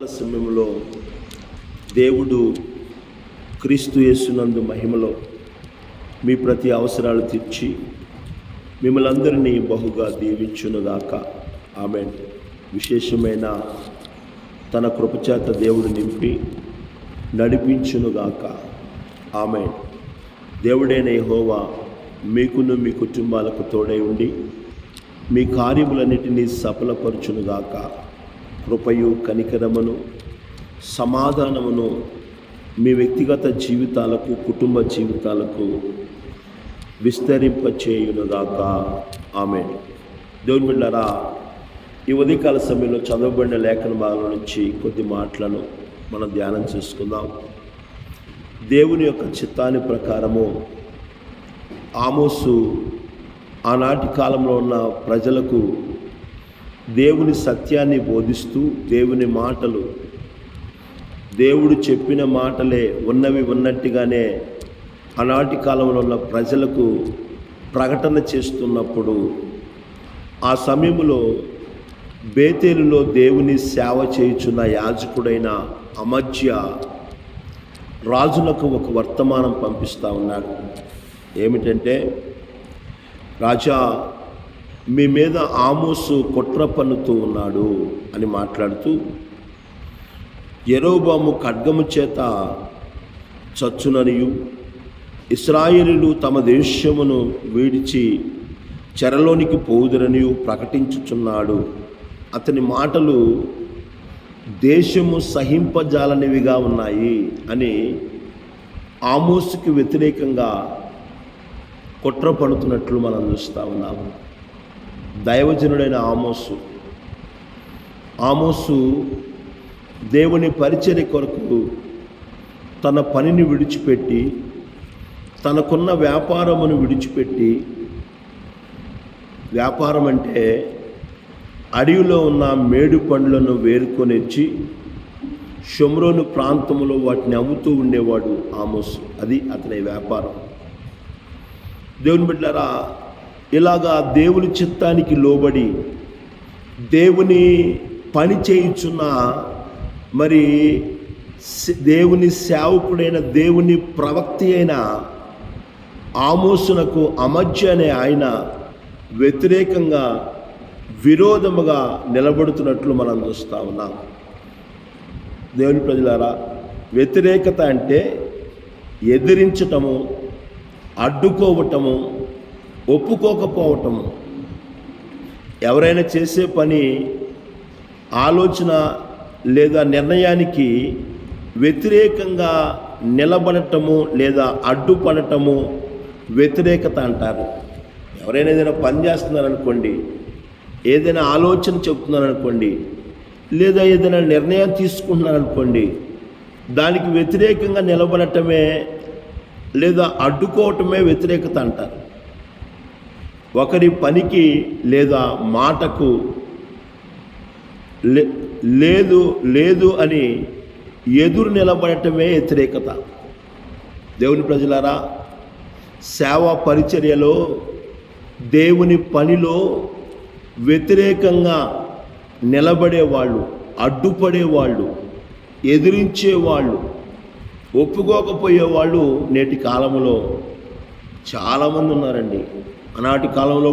సమయంలో దేవుడు క్రీస్తు యేసునందు మహిమలో మీ ప్రతి అవసరాలు తీర్చి మిమ్మల్ని అందరినీ బహుగా దీవించునుగాక. ఆమేన్. విశేషమైన తన కృపచేత దేవుడు నింపి నడిపించునుగాక. ఆమేన్. దేవుడైన యెహోవా మీకును మీ కుటుంబాలకు తోడై ఉండి మీ కార్యములన్నిటినీ సఫలపరచునుగాక. కృపయు కనికరమును సమాధానమును మీ వ్యక్తిగత జీవితాలకు కుటుంబ జీవితాలకు విస్తరింపచేయునుగాక. ఆమేన్. దేవుని బిడ్డలారా, ఈ ఉదయకాల సమయంలో చదవబడిన లేఖన భాగం నుంచి కొద్ది మాటలను మనం ధ్యానం చేసుకుందాం. దేవుని యొక్క చిత్తాన్ని ప్రకారము ఆమోసు ఆనాటి కాలంలో ఉన్న ప్రజలకు దేవుని సత్యాన్ని బోధిస్తూ దేవుని మాటలు, దేవుడు చెప్పిన మాటలే ఉన్నవి ఉన్నట్టుగానే ఆనాటి కాలంలో ఉన్న ప్రజలకు ప్రకటన చేస్తున్నప్పుడు ఆ సమయంలో బేతేలులో దేవుని సేవ చేయుచున్న యాజకుడైన అమజ్య రాజులకు ఒక వర్తమానం పంపిస్తూ ఉన్నాడు. ఏమిటంటే, రాజా, మీ మీద ఆమోసు కుట్ర పన్నుతూ ఉన్నాడు అని మాట్లాడుతూ, యెరోబాము ఖడ్గము చేత చచ్చుననియు ఇశ్రాయేలీయులు తమ దేశమును విడిచి చెరలోనికి పోవుదురనియు ప్రకటించుచున్నాడు. అతని మాటలు దేశము సహింపజాలనివిగా ఉన్నాయి అని ఆమోసుకి వ్యతిరేకంగా కుట్ర పన్నుతున్నట్లు మనం చూస్తూ ఉన్నాము. దైవజనుడైన ఆమోసు దేవుని పరిచర్య కొరకు తన పనిని విడిచిపెట్టి, తనకున్న వ్యాపారమును విడిచిపెట్టి, వ్యాపారం అంటే అడవిలో ఉన్న మేడు పండ్లను వేరుకొనిచ్చి షోమ్రోను ప్రాంతంలో వాటిని అమ్ముతూ ఉండేవాడు ఆమోసు. అది అతని వ్యాపారం. దేవుని బిడ్డలారా, ఇలాగా దేవుని చిత్తానికి లోబడి దేవుని పని చేయుచున్న మరి దేవుని సేవకుడైన దేవుని ప్రవక్తి అయిన ఆమోసునకు అమజ్య అనే ఆయన వ్యతిరేకంగా విరోధముగా నిలబడుతున్నట్లు మనం చూస్తూ ఉన్నాం. దేవుని ప్రజలారా, వ్యతిరేకత అంటే ఎదిరించటము, అడ్డుకోవటము, ఒప్పుకోకపోవటము. ఎవరైనా చేసే పని ఆలోచన లేదా నిర్ణయానికి వ్యతిరేకంగా నిలబడటము లేదా అడ్డుపడటము వ్యతిరేకత అంటారు. ఎవరైనా ఏదైనా పని చేస్తున్నారనుకోండి, ఏదైనా ఆలోచన చెప్తున్నారనుకోండి, లేదా ఏదైనా నిర్ణయం తీసుకుంటున్నారనుకోండి, దానికి వ్యతిరేకంగా నిలబడటమే లేదా అడ్డుకోవటమే వ్యతిరేకత అంటారు. ఒకరి పనికి లేదా మాటకు లేదు అని ఎదురు నిలబడటమే వ్యతిరేకత. దేవుని ప్రజలారా, సేవా పరిచర్యలో, దేవుని పనిలో వ్యతిరేకంగా నిలబడేవాళ్ళు, అడ్డుపడేవాళ్ళు, ఎదిరించేవాళ్ళు, ఒప్పుకోకపోయేవాళ్ళు నేటి కాలంలో చాలామంది ఉన్నారండి. ఆనాటి కాలంలో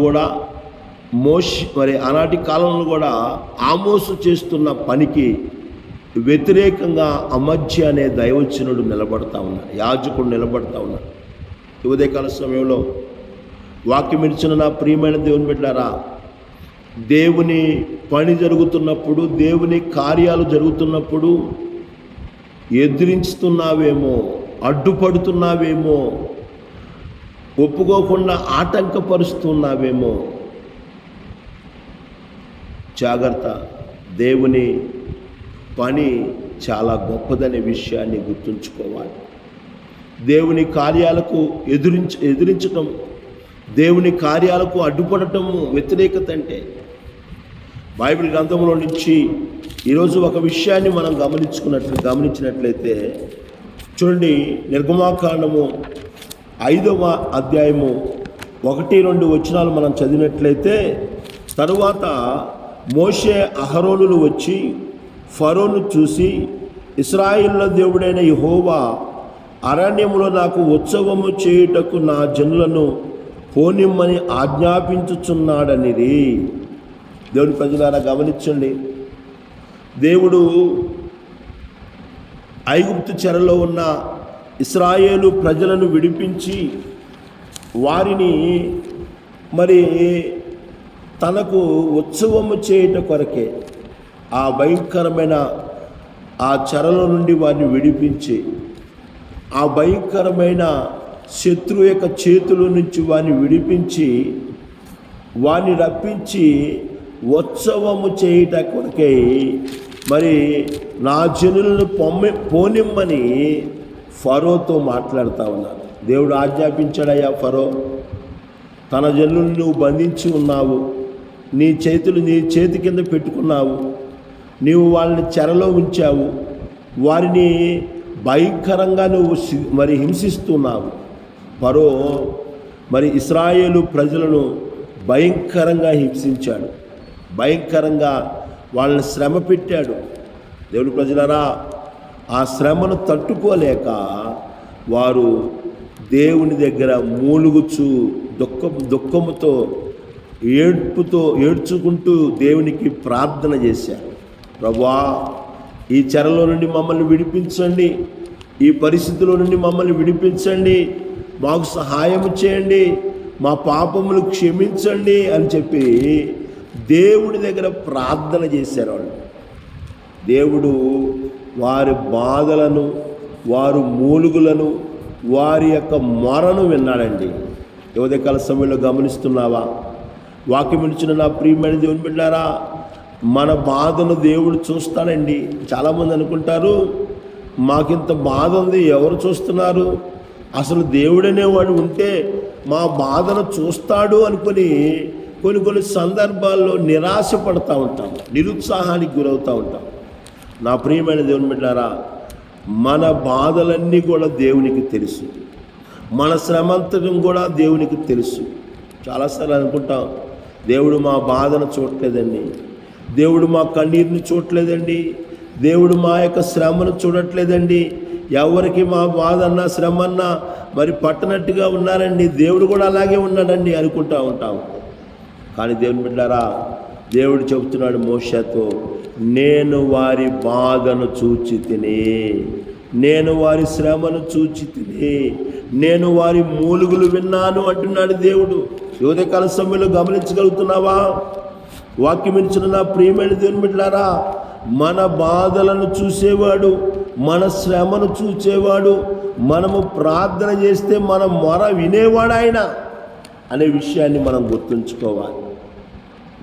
కూడా ఆమోసు చేస్తున్న పనికి వ్యతిరేకంగా అమజ్య అనే దైవజనుడు నిలబడతా ఉన్నాడు, యాజకుడు నిలబడతా ఉన్నాడు. ఉదయకాల సమయంలో వాక్యం ఇచ్చిన నా ప్రియమైన దేవుని బిడ్డలారా, దేవుని పని జరుగుతున్నప్పుడు, దేవుని కార్యాలు జరుగుతున్నప్పుడు ఎదిరిస్తున్నావేమో, అడ్డుపడుతున్నావేమో, ఒప్పుకోకుండా ఆటంకపరుస్తున్నావేమో, జాగ్రత్త. దేవుని పని చాలా గొప్పదనే విషయాన్ని గుర్తుంచుకోవాలి. దేవుని కార్యాలకు ఎదిరించటం, దేవుని కార్యాలకు అడ్డుపడటము వ్యతిరేకత అంటే. బైబిల్ గ్రంథంలో నుంచి ఈరోజు ఒక విషయాన్ని మనం గమనించినట్లయితే చూడండి, నిర్గమాకాండము 5వ అధ్యాయము 1-2 వచనాలు మనం చదివినట్లయితే, తరువాత మోషే అహరోనులు వచ్చి ఫరోను చూసి, ఇశ్రాయేలుల దేవుడైన యెహోవా అరణ్యములో నాకు ఉత్సవము చేయుటకు నా జనులను పోనిమ్మని ఆజ్ఞాపించుచున్నాడనిది. దేవుని ప్రజలారా గమనించండి, దేవుడు ఐగుప్తు చెరలో ఉన్న ఇశ్రాయేలు ప్రజలను విడిపించి వారిని మరి తనకు ఉత్సవము చేయుట కొరకే ఆ భయంకరమైన ఆ చెరలో నుండి వారిని విడిపించి, ఆ భయంకరమైన శత్రువు యొక్క చేతుల నుంచి వారిని విడిపించి వారిని రప్పించి ఉత్సవము చేయుట కొరకే మరి నా జనులను పోనిమ్మని ఫరోతో మాట్లాడుతూ ఉన్నారు. దేవుడు ఆజ్ఞాపించాడయ్యా, ఫరో తన జనులను నువ్వు బంధించి ఉన్నావు, నీ చేతి కింద పెట్టుకున్నావు, నీవు వాళ్ళని చెరలో ఉంచావు, వారిని భయంకరంగా నువ్వు మరి హింసిస్తున్నావు. ఫరో మరి ఇశ్రాయేలు ప్రజలను భయంకరంగా హింసించాడు, భయంకరంగా వాళ్ళని శ్రమ పెట్టాడు. దేవుని ప్రజలారా, ఆ శ్రమను తట్టుకోలేక వారు దేవుని దగ్గర మూలుగుచు దుఃఖముతో ఏడ్చుకుంటూ దేవునికి ప్రార్థన చేశారు. ప్రభువా, ఈ చెరలో నుండి మమ్మల్ని విడిపించండి, ఈ పరిస్థితిలో నుండి మమ్మల్ని విడిపించండి, మాకు సహాయం చేయండి, మా పాపములు క్షమించండి అని చెప్పి దేవుడి దగ్గర ప్రార్థన చేశారు వాళ్ళు. దేవుడు వారి బాధలను, వారి మూలుగులను, వారి యొక్క మొరను విన్నాడండి. ఉదయకాల సమయంలో గమనిస్తున్నావా? వాక్యం ఇచ్చిన నా ప్రియమైన దేవుని బిడ్డారా, మన బాధను దేవుడు చూస్తాడండి. చాలామంది అనుకుంటారు, మాకింత బాధ ఉంది, ఎవరు చూస్తున్నారు? అసలు దేవుడనేవాడు ఉంటే మా బాధను చూస్తాడు అనుకుని కొన్ని సందర్భాల్లో నిరాశపడుతూ ఉంటాం, నిరుత్సాహానికి గురవుతూ ఉంటాం. నా ప్రియమైన దేవుని బిడ్డారా, మన బాధలన్నీ కూడా దేవునికి తెలుసు, మన శ్రమంతరం కూడా దేవునికి తెలుసు. చాలాసార్లు అనుకుంటాం, దేవుడు మా బాధను చూడట్లేదండి, దేవుడు మా కన్నీరుని చూడట్లేదండి, దేవుడు మా యొక్క శ్రమను చూడట్లేదండి, ఎవరికి మా బాధ అన్నా శ్రమ అన్నా మరి పట్టనట్టుగా ఉన్నారండి, దేవుడు కూడా అలాగే ఉన్నాడండి అనుకుంటూ ఉంటాం. కానీ దేవుని బిడ్డారా, దేవుడు చెబుతున్నాడు మోషేతో, నేను వారి బాధను చూచి తిని, నేను వారి శ్రమను చూచి తిని, నేను వారి మూలుగులు విన్నాను అంటున్నాడు దేవుడు. ఉదయకాల సమయంలో గమనించగలుగుతున్నావా? వాక్యం ఇచ్చిన నా ప్రియమైన దేవుని బిడ్డలారా, మన బాధలను చూసేవాడు, మన శ్రమను చూసేవాడు, మనము ప్రార్థన చేస్తే మన మొర వినేవాడు ఆయన అనే విషయాన్ని మనం గుర్తుంచుకోవాలి.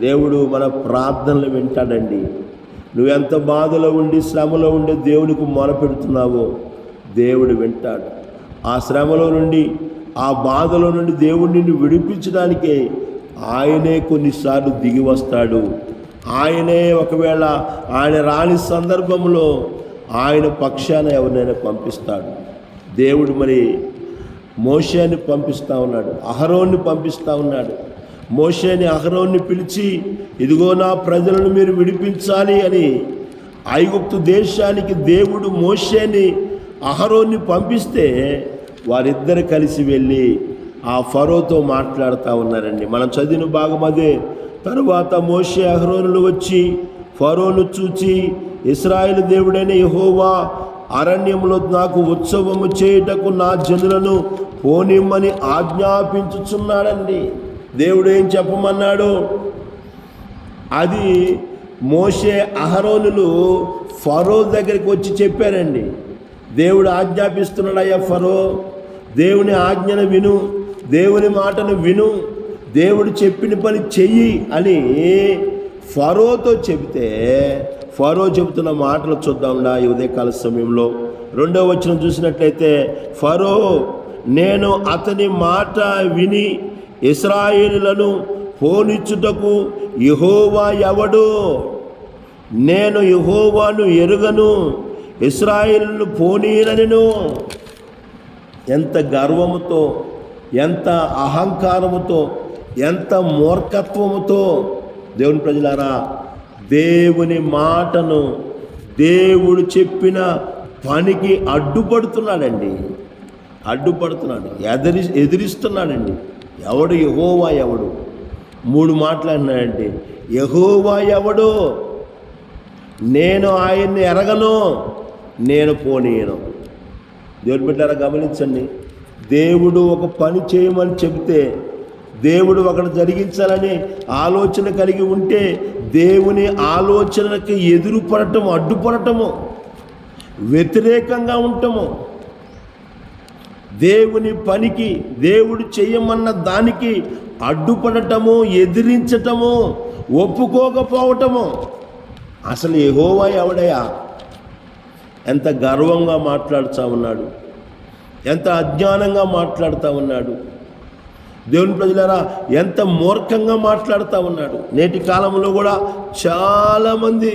దేవుడు మన ప్రార్థనలు వింటాడండి. నువ్వెంత బాధలో ఉండి శ్రమలో ఉండి దేవునికి మొర పెడుతున్నావో దేవుడు వింటాడు. ఆ శ్రమలో నుండి, ఆ బాధలో నుండి దేవుడు నిన్ను విడిపించడానికే ఆయనే కొన్నిసార్లు దిగి వస్తాడు. ఆయనే ఒకవేళ ఆయన రాని సందర్భంలో ఆయన పక్షాన ఎవరినైనా పంపిస్తాడు. దేవుడు మరి మోషేని పంపిస్తూ ఉన్నాడు, అహరోన్ని పంపిస్తూ ఉన్నాడు. మోషేని అహరోన్ని పిలిచి, ఇదిగో నా ప్రజలను మీరు విడిపించాలి అని ఐగుప్తు దేశానికి దేవుడు మోషేని అహరోన్ని పంపిస్తే వారిద్దరు కలిసి వెళ్ళి ఆ ఫరోతో మాట్లాడుతూ ఉన్నారండి. మనం చదివిన భాగం అదే. తరువాత మోషే అహరోనులు వచ్చి ఫరోను చూచి, ఇశ్రాయేలు దేవుడైన యెహోవా అరణ్యంలో నాకు ఉత్సవము చేయుటకు నా జనులను పోనిమ్మని ఆజ్ఞాపించుచున్నాడండి. దేవుడు ఏం చెప్పమన్నాడు? అది మోషే అహరోనులు ఫరో దగ్గరికి వచ్చి చెప్పారండి. దేవుడు ఆజ్ఞాపిస్తున్నాడు, అయ్యా ఫరో, దేవుని ఆజ్ఞను విను, దేవుని మాటను విను, దేవుడు చెప్పిన పని చెయ్యి అని ఫరోతో చెబితే, ఫరో చెబుతున్న మాటలు చూద్దాండా ఈ ఉదయకాల సమయంలో. 2వ వచనం చూసినట్లయితే, ఫరో, నేను అతని మాట విని ఇశ్రాయేలులను పోనిచ్చుటకు యెహోవా ఎవడు? నేను యెహోవాను ఎరుగను, ఇశ్రాయేలును పోనీనను. ఎంత గర్వముతో, ఎంత అహంకారముతో, ఎంత మూర్ఖత్వముతో దేవుని ప్రజలారా దేవుని మాటను దేవుడు చెప్పిన పనికి అడ్డుపడుతున్నాడండి. అడ్డుపడుతున్నాడు, ఎదిరిస్తున్నాడండి. ఎవడు? యెహోవా ఎవడు? 3 మాట్లాడినాడంటే, యెహోవా ఎవడు? నేను ఆయన్ని ఎరగను, నేను పోనీయను. దేవుని బిడ్డలారా గమనించండి, దేవుడు ఒక పని చేయమని చెబితే, దేవుడు ఒకటి జరిగించాలని ఆలోచన కలిగి ఉంటే, దేవుని ఆలోచనకి ఎదురుపడటము, అడ్డుపడటము, వ్యతిరేకంగా ఉండటము, దేవుని పనికి, దేవుడు చేయమన్న దానికి అడ్డుపడటము, ఎదిరించటము, ఒప్పుకోకపోవటము. అసలు యెహోవా ఎవడయా? ఎంత గర్వంగా మాట్లాడుతూ ఉన్నాడు, ఎంత అజ్ఞానంగా మాట్లాడుతూ ఉన్నాడు. దేవుని ప్రజలారా, ఎంత మూర్ఖంగా మాట్లాడుతూ ఉన్నాడు. నేటి కాలంలో కూడా చాలామంది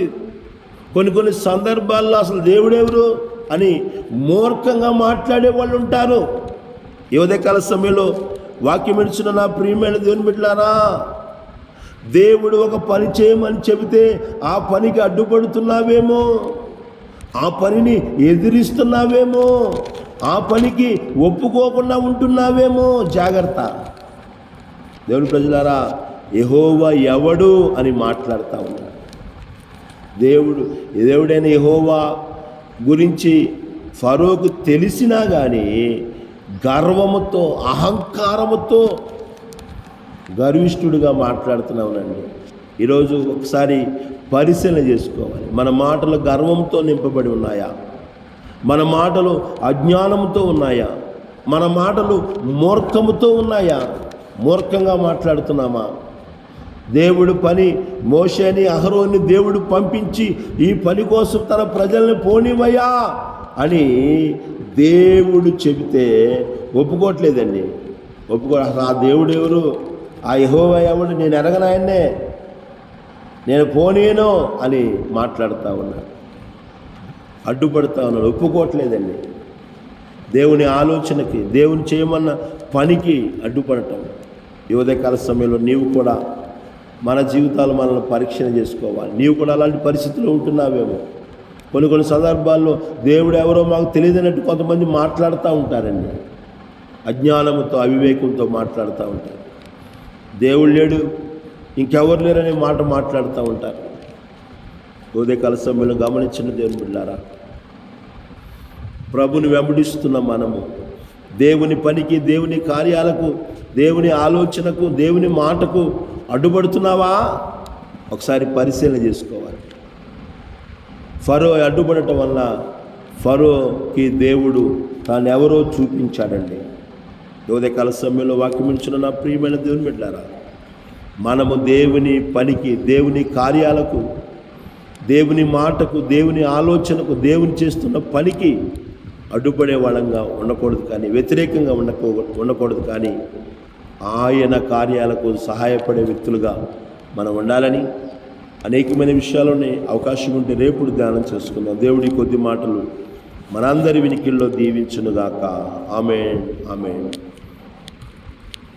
కొన్ని సందర్భాల్లో అసలు దేవుడెవరు అని మూర్ఖంగా మాట్లాడే వాళ్ళు ఉంటారు. ఈ ఉదయకాల సమయంలో వాక్యం ఇచ్చిన నా ప్రియమైన దేవుని బిడ్డలారా, దేవుడు ఒక పని చేయమని చెబితే ఆ పనికి అడ్డుపడుతున్నావేమో, ఆ పనిని ఎదిరిస్తున్నావేమో, ఆ పనికి ఒప్పుకోకుండా ఉంటున్నావేమో. జాగ్రత్త. దేవుని ప్రజలారా, యెహోవా ఎవడు అని మాట్లాడుతూ ఉన్నాడు. దేవుడైన యెహోవా గురించి ఫరోకు తెలిసినా కానీ గర్వముతో, అహంకారముతో గర్విష్ఠుడిగా మాట్లాడుతున్నావునండి. ఈరోజు ఒకసారి పరిశీలన చేసుకోవాలి. మన మాటలు గర్వంతో నింపబడి ఉన్నాయా? మన మాటలు అజ్ఞానంతో ఉన్నాయా? మన మాటలు మూర్ఖముతో ఉన్నాయా? మూర్ఖంగా మాట్లాడుతున్నామా? దేవుడు పని, మోషేని అహరోని దేవుడు పంపించి ఈ పని కోసం తన ప్రజల్ని పోనివయ్యా అని దేవుడు చెబితే ఒప్పుకోవట్లేదండి. అసలు ఆ దేవుడు ఎవరు? ఆ యెహోవా ఎవడు? నేను ఎరగనాయన్నే, నేను పోనీను అని మాట్లాడుతూ ఉన్నాడు, అడ్డుపడుతూ ఉన్నాడు, ఒప్పుకోవట్లేదండి. దేవుని ఆలోచనకి, దేవుని చేయమన్న పనికి అడ్డుపడటం. ఈ ఉదయకాల సమయంలో నీవు కూడా మన జీవితాలు మనల్ని పరీక్షణ చేసుకోవాలి. నీవు కూడా అలాంటి పరిస్థితుల్లో ఉంటున్నావేమో. కొన్ని సందర్భాల్లో దేవుడు ఎవరో మాకు తెలియదన్నట్టు కొంతమంది మాట్లాడుతూ ఉంటారండి. అజ్ఞానంతో, అవివేకంతో మాట్లాడుతూ ఉంటారు. దేవుడు లేడు, ఇంకెవరు లేరనే మాట మాట్లాడుతూ ఉంటారు. ఉదయకాల సమయంలో గమనించిన దేవుని బిడ్డలారా, ప్రభుని వెంబడిస్తున్న మనము దేవుని పనికి, దేవుని కార్యాలకు, దేవుని ఆలోచనకు, దేవుని మాటకు అడ్డుపడుతున్నావా? ఒకసారి పరిశీలన చేసుకోవాలి. ఫరో అడ్డుపడటం వల్ల ఫరోకి దేవుడు తాను ఎవరో చూపించాడండి. ఉదయకాల సమయంలో వాక్యం ఇచ్చిన నా ప్రియమైన దేవుని బిడ్డలారా, మనము దేవుని పనికి, దేవుని కార్యాలకు, దేవుని మాటకు, దేవుని ఆలోచనకు, దేవుని చేస్తున్న పనికి అడ్డుపడే వాళ్ళంగా ఉండకూడదు, కానీ వ్యతిరేకంగా ఉండకూడదు, కానీ ఆయన కార్యాలకు సహాయపడే వ్యక్తులుగా మనం ఉండాలని అనేకమైన విషయాల్లోనే అవకాశం ఉంటే రేపు ధ్యానం చేసుకుందాం. దేవుడి కొద్ది మాటలు మనందరి వినికిల్లో దీవించునుగాక. ఆమేన్, ఆమేన్.